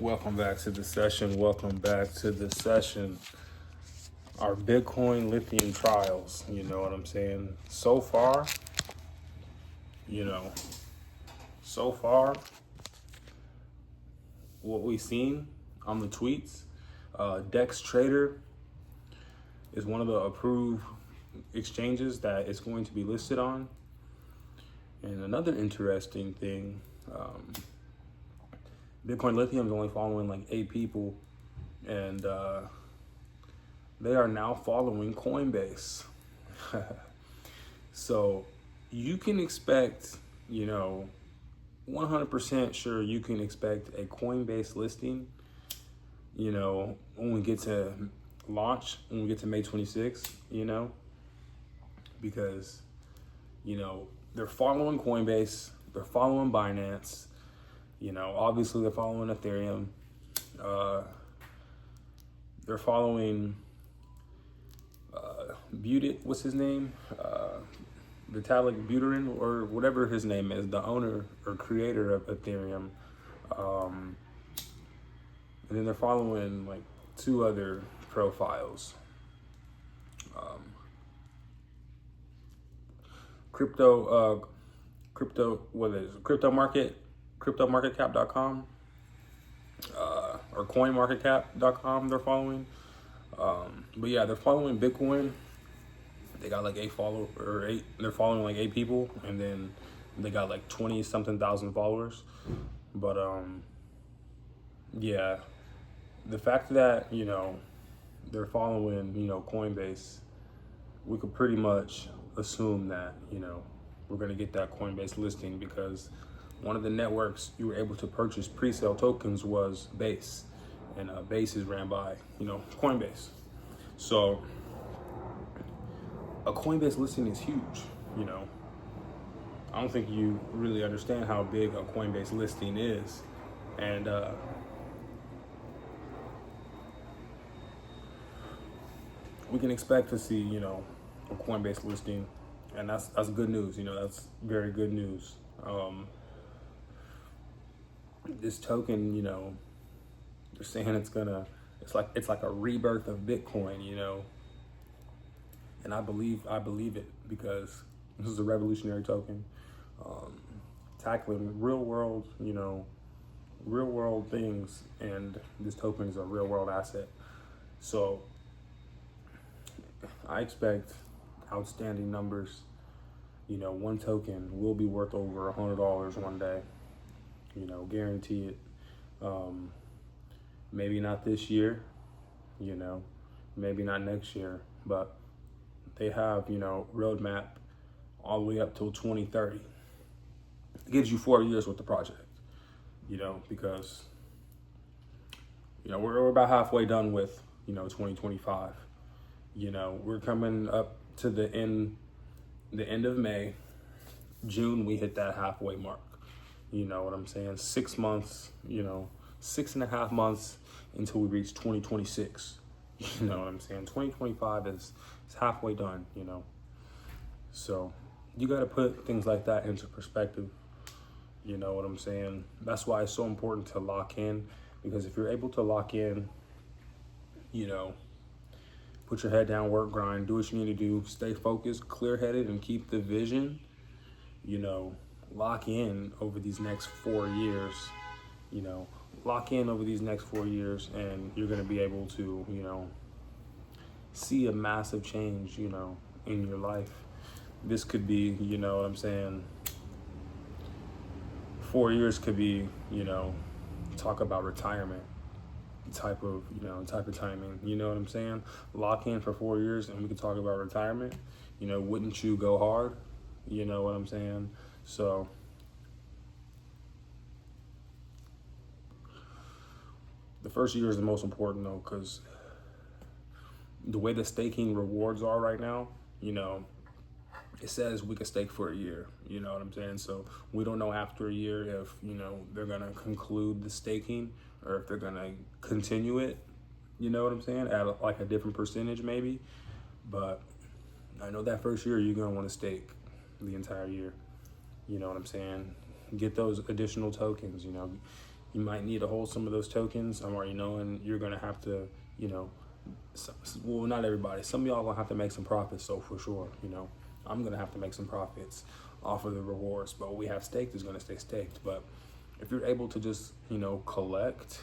Welcome back to the session. Welcome back to the session. Our Bitcoin lithium trials, you know what I'm saying? You know, so far, what we've seen on the tweets, Dex Trader is one of the approved exchanges that it's going to be listed on. And another interesting thing, Bitcoin Lithium is only following like 8 people, and they are now following Coinbase. So you can expect, 100% sure you can expect a Coinbase listing, when we get to launch, when we get to May 26th, because, they're following Coinbase, they're following Binance, obviously they're following Ethereum, they're following what's his name? Vitalik Buterin, or whatever his name is, the owner or creator of Ethereum. And then they're following like 2 other profiles. Cryptomarketcap.com, or coinmarketcap.com they're following. But yeah, they're following Bitcoin. They got like they're following like 8 people, and then they got like 20 something thousand followers. But yeah, the fact that, they're following, Coinbase, we could pretty much assume that, we're gonna get that Coinbase listing, because one of the networks you were able to purchase pre-sale tokens was Base, and Base is ran by, Coinbase. So a Coinbase listing is huge, I don't think you really understand how big a Coinbase listing is. And we can expect to see, a Coinbase listing, and that's good news. That's very good news. This token, they're saying it's like a rebirth of Bitcoin, and I believe it, because this is a revolutionary token, tackling real world things, and this token is a real world asset. So I expect outstanding numbers. One token will be worth over $100 one day, guarantee it. Maybe not this year, maybe not next year, but they have, roadmap all the way up till 2030. It gives you 4 years with the project, because, we're about halfway done with, 2025. We're coming up to the end of May. June, we hit that halfway mark. You know what I'm saying? 6 months, 6.5 months until we reach 2026. You know what I'm saying? 2025 is halfway done, So you got to put things like that into perspective. You know what I'm saying? That's why it's so important to lock in, because if you're able to lock in, put your head down, work, grind, do what you need to do, stay focused, clear-headed, and keep the vision, lock in over these next 4 years, and you're going to be able to, see a massive change, in your life. This could be, 4 years could be, talk about retirement type of timing. You know what I'm saying? Lock in for 4 years and we could talk about retirement. Wouldn't you go hard? You know what I'm saying? So the first year is the most important though, because the way the staking rewards are right now, it says we can stake for a year. You know what I'm saying? So we don't know after a year if, they're going to conclude the staking or if they're going to continue it. You know what I'm saying? At like a different percentage maybe. But I know that first year you're going to want to stake the entire year. You know what I'm saying? Get those additional tokens, You might need to hold some of those tokens. I'm already knowing you're gonna have to, you know, well, not everybody. Some of y'all gonna have to make some profits, so for sure, you know, I'm gonna have to make some profits off of the rewards. But what we have staked is gonna stay staked. But if you're able to just, you know, collect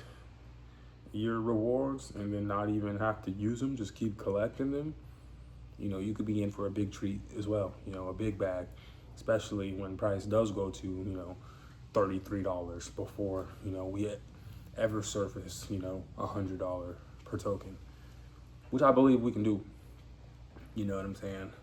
your rewards and then not even have to use them, just keep collecting them, you know, you could be in for a big treat as well, you know, a big bag, especially when price does go to, you know, $33 before, you know, we ever surface, you know, $100 per token, which I believe we can do. You know what I'm saying?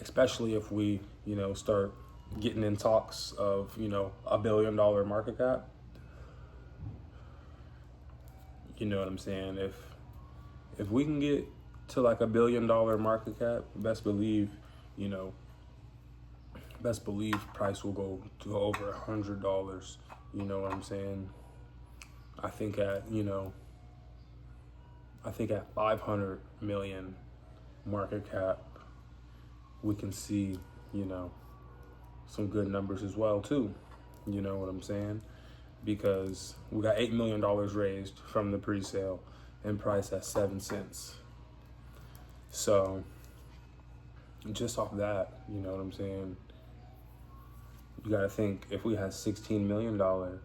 Especially if we, you know, start getting in talks of, you know, $1 billion market cap. You know what I'm saying? If we can get to like $1 billion market cap, best believe, you know, best believe price will go to over $100. You know what I'm saying? I think at, you know, I think at 500 million market cap, we can see, you know, some good numbers as well too. You know what I'm saying? Because we got $8 million raised from the pre-sale and price at 7 cents. So just off that, you know what I'm saying? You gotta think, if we had $16 million raised,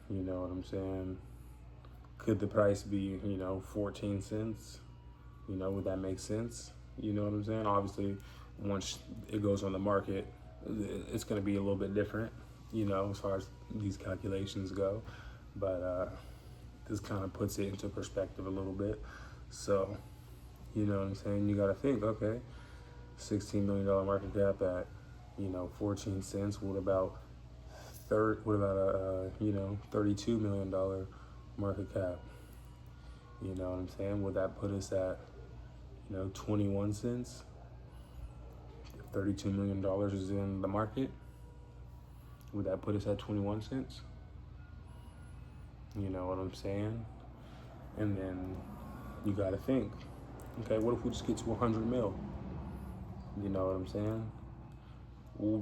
you know what I'm saying? Could the price be, you know, 14 cents? You know, would that make sense? You know what I'm saying? Obviously, once it goes on the market, it's going to be a little bit different, you know, as far as these calculations go. But this kind of puts it into perspective a little bit. So, you know what I'm saying? You got to think, okay, $16 million market cap at, you know, 14 cents. What about you know, $32 million market cap? You know what I'm saying? Would that put us at, you know, 21 cents? If $32 million is in the market, would that put us at 21 cents? You know what I'm saying? And then you got to think, okay, what if we just get to 100 mil? You know what I'm saying? Will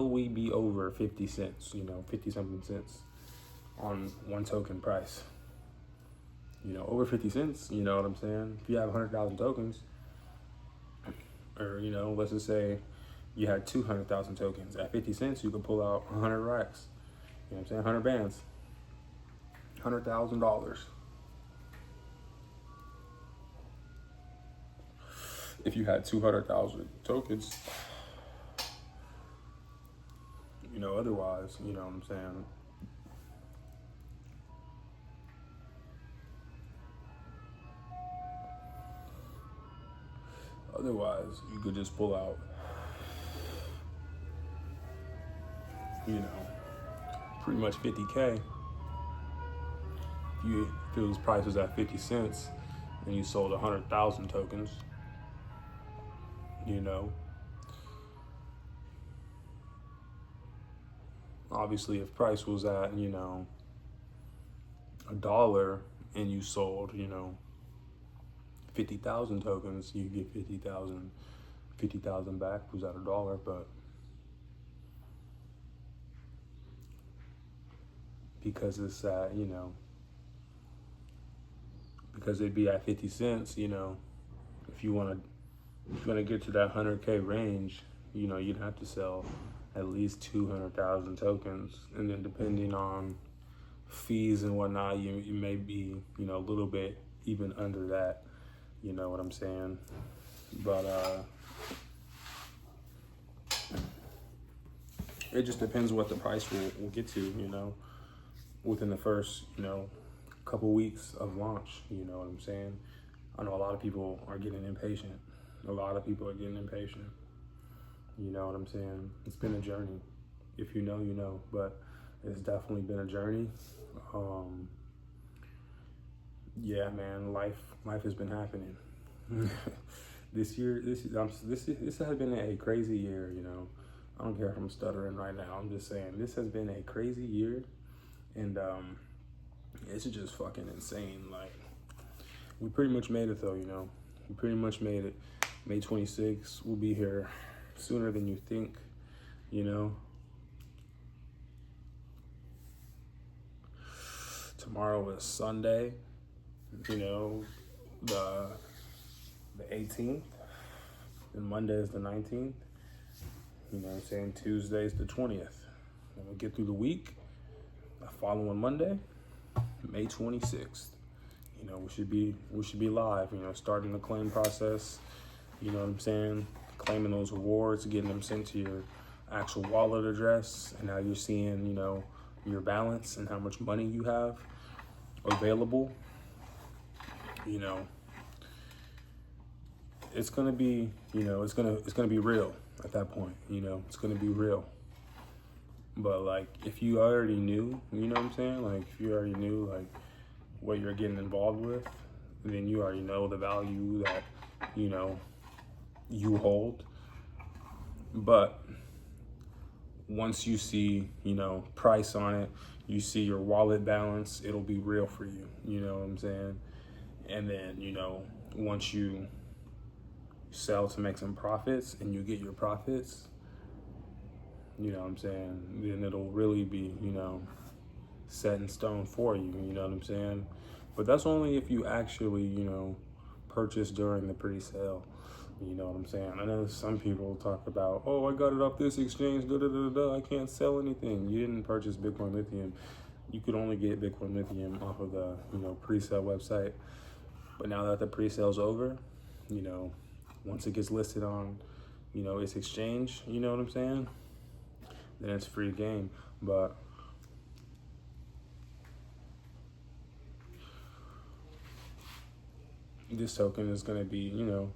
we be over 50 cents, you know, 50 something cents on one token price? You know, over 50 cents, you know what I'm saying? If you have 100,000 tokens, or, you know, let's just say you had 200,000 tokens. At 50 cents, you could pull out 100 racks. You know what I'm saying? 100 bands. $100,000. If you had 200,000 tokens, you know, otherwise, you know what I'm saying? Otherwise, you could just pull out, you know, pretty much 50K. If it was price was at 50 cents and you sold 100,000 tokens, you know, obviously if price was at, you know, $1 and you sold, you know, 50,000 tokens, you get 50,000 back. Was at $1, but because it's at, you know, because it'd be at 50 cents, you know, if you want to get to that 100K range, you know, you'd have to sell at least 200,000 tokens, and then depending on fees and whatnot, you may be, you know, a little bit even under that. You know what I'm saying? But it just depends what the price will get to, you know, within the first, you know, couple weeks of launch. You know what I'm saying? I know a lot of people are getting impatient. You know what I'm saying? It's been a journey. If you know, you know, but it's definitely been a journey. Yeah, man, life has been happening. This has been a crazy year, you know. I don't care if I'm stuttering right now. I'm just saying this has been a crazy year, and it's just fucking insane. Like, we pretty much made it though, you know. We pretty much made it. May 26th will be here sooner than you think, you know. Tomorrow is Sunday, you know, the 18th, and Monday is the 19th. You know what I'm saying? Tuesday is the 20th. And we'll get through the week. The following Monday, May 26th. You know, we should be live, you know, starting the claim process, you know what I'm saying? Claiming those rewards, getting them sent to your actual wallet address, and now you're seeing, you know, your balance and how much money you have available. You know, it's gonna be, you know, it's gonna be real at that point, you know, it's gonna be real. But like, if you already knew, you know what I'm saying? Like, if you already knew like what you're getting involved with, then you already know the value that, you know, you hold. But once you see, you know, price on it, you see your wallet balance, it'll be real for you, you know what I'm saying? And then, you know, once you sell to make some profits and you get your profits, you know what I'm saying, then it'll really be, you know, set in stone for you, you know what I'm saying? But that's only if you actually, you know, purchase during the pre-sale, you know what I'm saying? I know some people talk about, oh, I got it off this exchange, I can't sell anything. You didn't purchase Bitcoin Lithium. You could only get Bitcoin Lithium off of the, you know, pre-sale website. But now that the pre-sale's over, you know, once it gets listed on, you know, its exchange, you know what I'm saying? Then it's free game. But this token is gonna be, you know,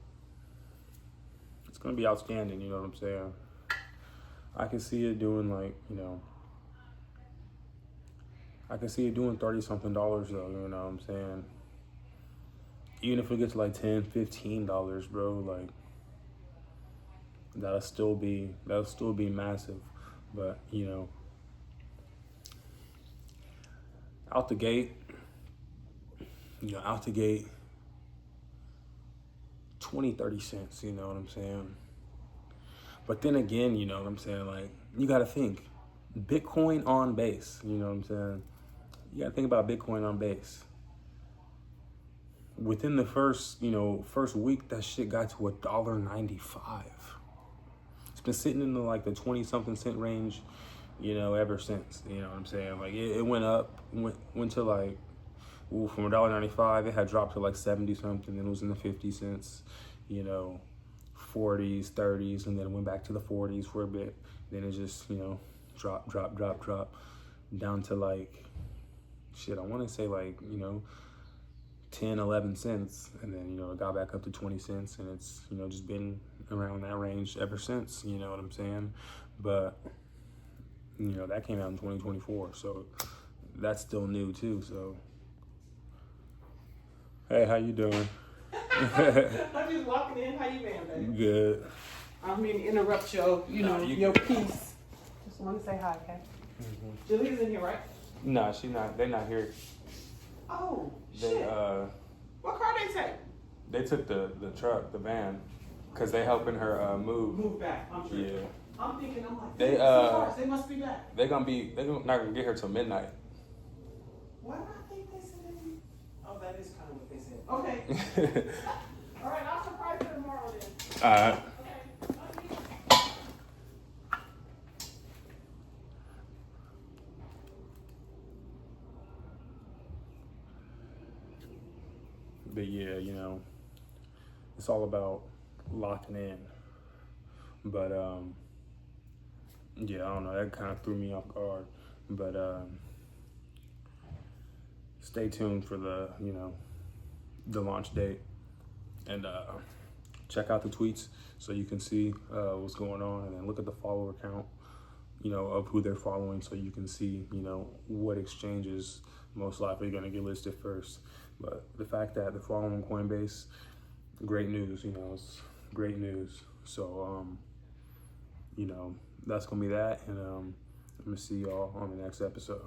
it's gonna be outstanding, you know what I'm saying? I can see it doing like, you know, I can see it doing $30-something though, you know what I'm saying? Even if it gets like $10, $15, bro, like that'll still be massive. But, you know, out the gate, 20, 30 cents, you know what I'm saying? But then again, you know what I'm saying? Like, you gotta think, Bitcoin on base, you know what I'm saying? You gotta think about Bitcoin on base. Within the first week, that shit got to $1.95. It's been sitting in the 20-something cent range, you know, ever since, you know what I'm saying? Like, it went up, went to like, from $1.95, it had dropped to like 70-something, then it was in the 50 cents, you know, 40s, 30s, and then it went back to the 40s for a bit. Then it just, you know, drop, down to like, shit, I wanna say like, you know, 10, 11 cents, and then, you know, it got back up to 20 cents, and it's, you know, just been around that range ever since, you know what I'm saying? But, you know, that came out in 2024, so that's still new too, so. Hey, how you doing? I'm just walking in. How you been, baby? Good. I don't mean to interrupt your, your peace. Just want to say hi, okay? Mm-hmm. Jalee's in here, right? No, she's not. They're not here. Oh, they, shit. What car they take? They took the truck, the van, because they helping her move. Move back, I'm sure. Yeah. I'm thinking, I'm like, they cars, they must be back. They're not gonna get her till midnight. Why do I think they said that? Oh, that is kind of what they said. Okay. All right, I'll surprise her tomorrow then. All right. But yeah, you know, it's all about locking in. But yeah, I don't know, that kind of threw me off guard. But stay tuned for the, you know, the launch date, and check out the tweets so you can see what's going on, and then look at the follower count, you know, of who they're following, so you can see, you know, what exchanges most likely going to get listed first. But the fact that they're following Coinbase, great news, you know, it's great news. So, you know, that's going to be that. And I'm going to see y'all on the next episode.